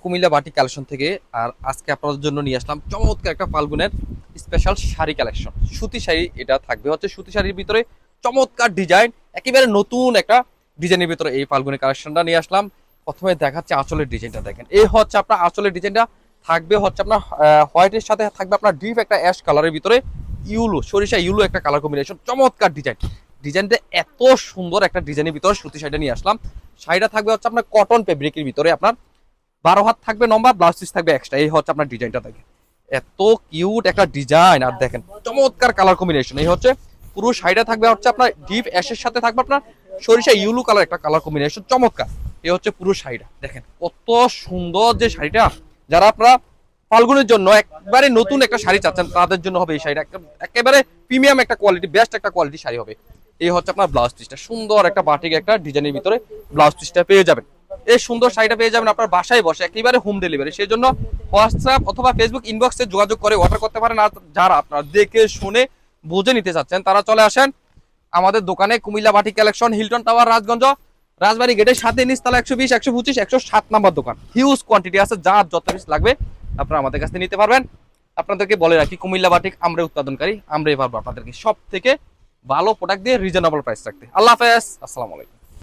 Comilla batik collection থেকে। আর আজকে আপনাদের জন্য নিয়ে আসলাম চমৎকার একটা ফাল্গুনের স্পেশাল শাড়ি কালেকশন। সুতি শাড়ি এটা থাকবে হচ্ছে সুতি শাড়ির ভিতরে চমৎকার ডিজাইন, একেবারে নতুন একটা ডিজাইনের ভিতরে এই ফাল্গুনের কালেকশনটা নিয়ে আসলাম। প্রথমে দেখাচ্ছে আঁচলের ডিজাইনটা, দেখেন এই হচ্ছে আপনার আঁচলের ডিজাইনটা। থাকবে হচ্ছে আপনার হোয়াইটের সাথে থাকবে আপনার ডিপ একটা অ্যাশ কালারের ভিতরে ইউলো, সরিষা ইউলো একটা কালার কম্বিনেশন, চমৎকার ডিজাইন। ডিজাইনটা এত সুন্দর একটা ডিজাইনের ভিতরে সুতি শাড়িটা নিয়ে আসলাম। শাড়িটা থাকবে হচ্ছে আপনার কটন ফেব্রিকের ভিতরে, আপনার 12 হাত থাকবে লম্বা, ব্লাউজ পিস থাকবে এক্সট্রা। এই হচ্ছে আপনার ডিজাইনটা, দেখেন এত কিউট একটা ডিজাইন। আর দেখেন চমৎকার কালার কম্বিনেশন। এই হচ্ছে পুরো শাড়িটা থাকবে হচ্ছে আপনার ডিপ অ্যাশের সাথে থাকবে আপনার সরিষা ইউলো কালার একটা কালার কম্বিনেশন, চমৎকার। এই হচ্ছে পুরো শাড়িটা, দেখেন কত সুন্দর যে শাড়িটা। যারা আপনারা ফাল্গুনের জন্য একবারে নতুন একটা শাড়ি চাচ্ছেন তাদের জন্য হবে এই শাড়িটা। একেবারে প্রিমিয়াম একটা কোয়ালিটি, বেস্ট একটা কোয়ালিটি শাড়ি হবে। এই হচ্ছে আপনার ব্লাউজ পিসটা, সুন্দর একটা বাটিক একটা ডিজাইনের ভিতরে ব্লাউজ পিসটা পেয়ে যাবেন। এই সুন্দর শাড়িটা পেয়ে যাবেন আপনার বাসায় বসে, একেবারে হোম ডেলিভারি। সেই জন্য হোয়াটসঅ্যাপ অথবা ফেসবুক ইনবক্সে যোগাযোগ করে অর্ডার করতে পারেন। আর যারা আপনারা দেখে শুনে বুঝে নিতে চাচ্ছেন তারা চলে আসেন আমাদের দোকানে, Comilla batik collection, Hilton tower, Rajganj, Rajbari গেটের সাথে নিচতলা 120, 125, 107 নাম্বার দোকান। হিউজ কোয়ান্টিটি আছে, যার যত পিস লাগবে আপনারা আমাদের কাছ থেকে নিতে পারবেন। আপনাদেরকে বলে রাখি কুমিল্লা বাটিক আমরা উৎপাদনকারী, আমরাই পারবো আপনাদেরকে সব থেকে ভালো প্রোডাক্ট দিয়ে রিজনেবল প্রাইস রাখতে। আল্লাহ হাফেজ, আসসালামু আলাইকুম।